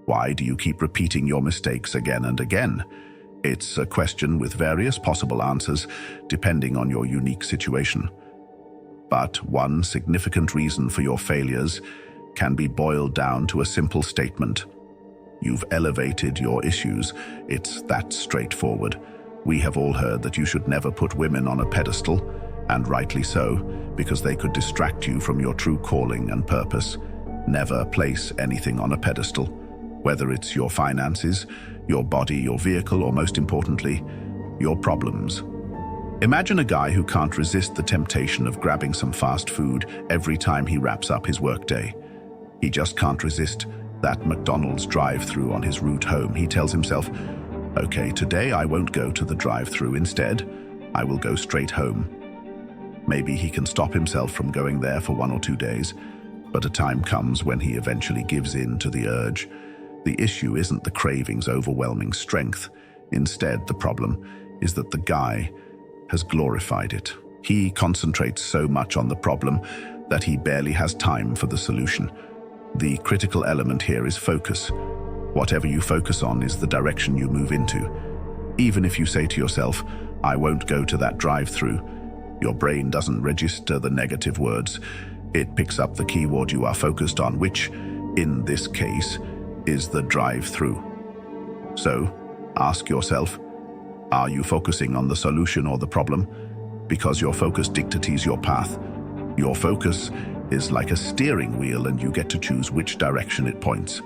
Why do you keep repeating your mistakes again and again? It's a question with various possible answers, depending on your unique situation. But one significant reason for your failures can be boiled down to a simple statement. You've elevated your issues. It's that straightforward. We have all heard that you should never put women on a pedestal, and rightly so, because they could distract you from your true calling and purpose. Never place anything on a pedestal, whether it's your finances, your body, your vehicle, or most importantly, your problems. Imagine a guy who can't resist the temptation of grabbing some fast food every time he wraps up his workday. He just can't resist that McDonald's drive-through on his route home. He tells himself, okay, today I won't go to the drive-through. Instead, I will go straight home. Maybe he can stop himself from going there for 1 or 2 days, but a time comes when he eventually gives in to the urge. The issue isn't the craving's overwhelming strength. Instead, the problem is that the guy has glorified it. He concentrates so much on the problem that he barely has time for the solution. The critical element here is focus. Whatever you focus on is the direction you move into. Even if you say to yourself, I won't go to that drive-through, your brain doesn't register the negative words. It picks up the keyword you are focused on, which, in this case, is the drive-through. So, ask yourself, are you focusing on the solution or the problem? Because your focus dictates your path. Your focus is like a steering wheel, and you get to choose which direction it points.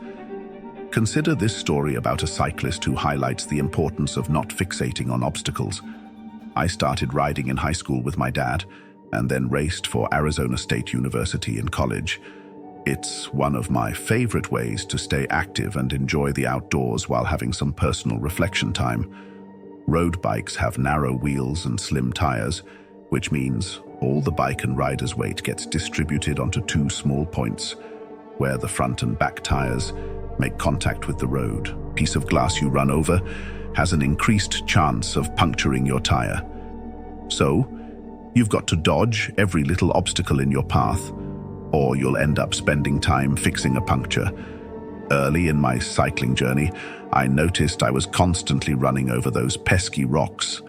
Consider this story about a cyclist who highlights the importance of not fixating on obstacles. I started riding in high school with my dad, and then raced for Arizona State University in college. It's one of my favorite ways to stay active and enjoy the outdoors while having some personal reflection time. Road bikes have narrow wheels and slim tires, which means all the bike and rider's weight gets distributed onto 2 small points, where the front and back tires make contact with the road. A piece of glass you run over has an increased chance of puncturing your tire. So, you've got to dodge every little obstacle in your path, or you'll end up spending time fixing a puncture. Early in my cycling journey, I noticed I was constantly running over those pesky rocks.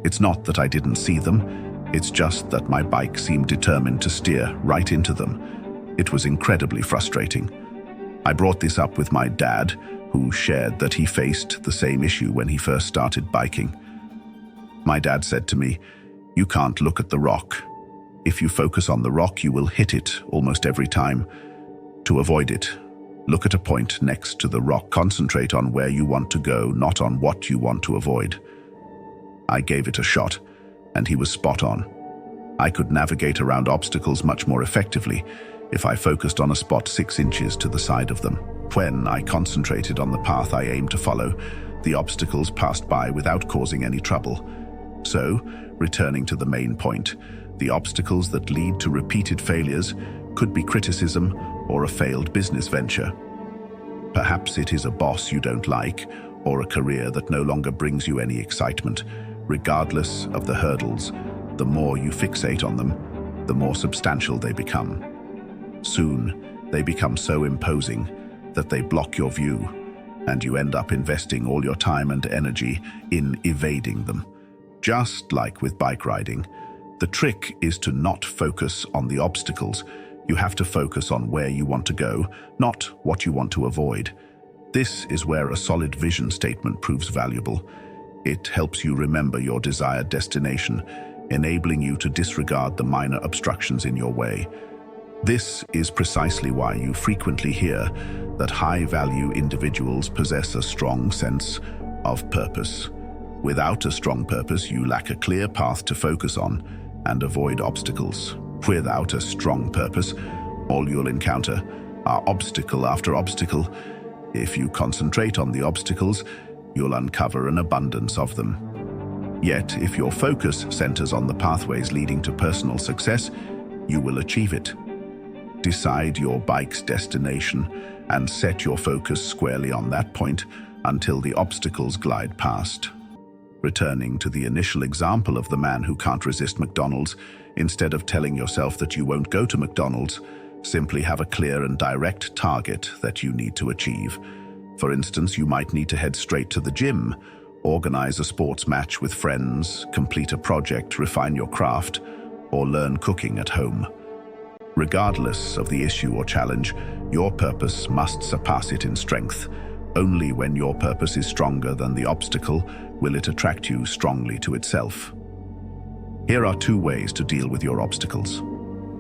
It's not that I didn't see them, it's just that my bike seemed determined to steer right into them. It was incredibly frustrating. I brought this up with my dad, who shared that he faced the same issue when he first started biking. My dad said to me, "You can't look at the rock. If you focus on the rock, you will hit it almost every time. To avoid it, look at a point next to the rock. Concentrate on where you want to go, not on what you want to avoid." I gave it a shot, and he was spot on. I could navigate around obstacles much more effectively if I focused on a spot 6 inches to the side of them. When I concentrated on the path I aimed to follow, the obstacles passed by without causing any trouble. So, returning to the main point, the obstacles that lead to repeated failures could be criticism or a failed business venture. Perhaps it is a boss you don't like, or a career that no longer brings you any excitement. Regardless of the hurdles, the more you fixate on them, the more substantial they become. Soon, they become so imposing that they block your view, and you end up investing all your time and energy in evading them. Just like with bike riding, the trick is to not focus on the obstacles. You have to focus on where you want to go, not what you want to avoid. This is where a solid vision statement proves valuable. It helps you remember your desired destination, enabling you to disregard the minor obstructions in your way. This is precisely why you frequently hear that high-value individuals possess a strong sense of purpose. Without a strong purpose, you lack a clear path to focus on and avoid obstacles. Without a strong purpose, all you'll encounter are obstacle after obstacle. If you concentrate on the obstacles, you'll uncover an abundance of them. Yet, if your focus centers on the pathways leading to personal success, you will achieve it. Decide your bike's destination and set your focus squarely on that point until the obstacles glide past. Returning to the initial example of the man who can't resist McDonald's, instead of telling yourself that you won't go to McDonald's, simply have a clear and direct target that you need to achieve. For instance, you might need to head straight to the gym, organize a sports match with friends, complete a project, refine your craft, or learn cooking at home. Regardless of the issue or challenge, your purpose must surpass it in strength. Only when your purpose is stronger than the obstacle will it attract you strongly to itself. Here are 2 ways to deal with your obstacles.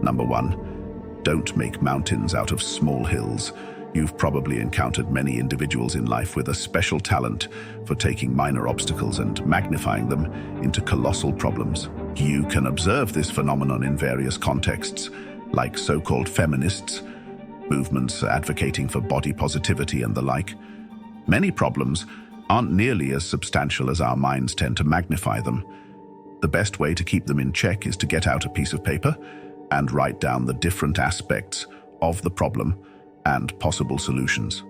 Number 1, don't make mountains out of small hills. You've probably encountered many individuals in life with a special talent for taking minor obstacles and magnifying them into colossal problems. You can observe this phenomenon in various contexts, like so-called feminists, movements advocating for body positivity and the like. Many problems aren't nearly as substantial as our minds tend to magnify them. The best way to keep them in check is to get out a piece of paper and write down the different aspects of the problem and possible solutions.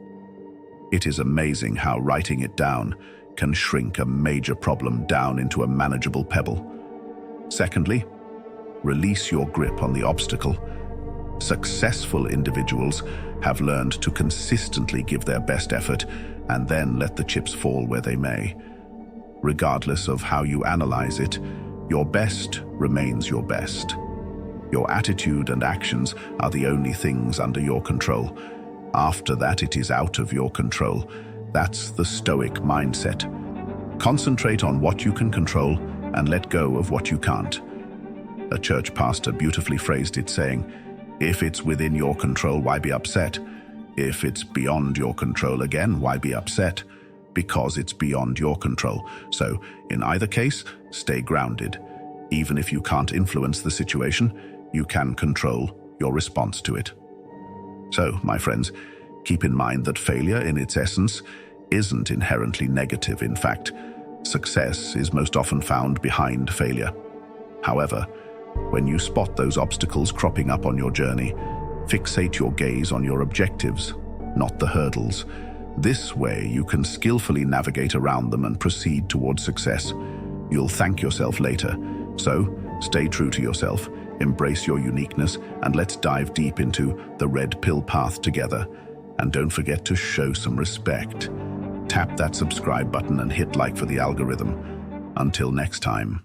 It is amazing how writing it down can shrink a major problem down into a manageable pebble. Secondly, release your grip on the obstacle. Successful individuals have learned to consistently give their best effort and then let the chips fall where they may. Regardless of how you analyze it, your best remains your best. Your attitude and actions are the only things under your control. After that, it is out of your control. That's the Stoic mindset. Concentrate on what you can control and let go of what you can't. A church pastor beautifully phrased it, saying, "If it's within your control, why be upset? If it's beyond your control, again, why be upset? Because it's beyond your control." So, in either case, stay grounded. Even if you can't influence the situation, you can control your response to it. So, my friends, keep in mind that failure in its essence isn't inherently negative. In fact, success is most often found behind failure. However, when you spot those obstacles cropping up on your journey, fixate your gaze on your objectives, not the hurdles. This way, you can skillfully navigate around them and proceed towards success. You'll thank yourself later. So, stay true to yourself, embrace your uniqueness, and let's dive deep into the red pill path together. And don't forget to show some respect. Tap that subscribe button and hit like for the algorithm. Until next time.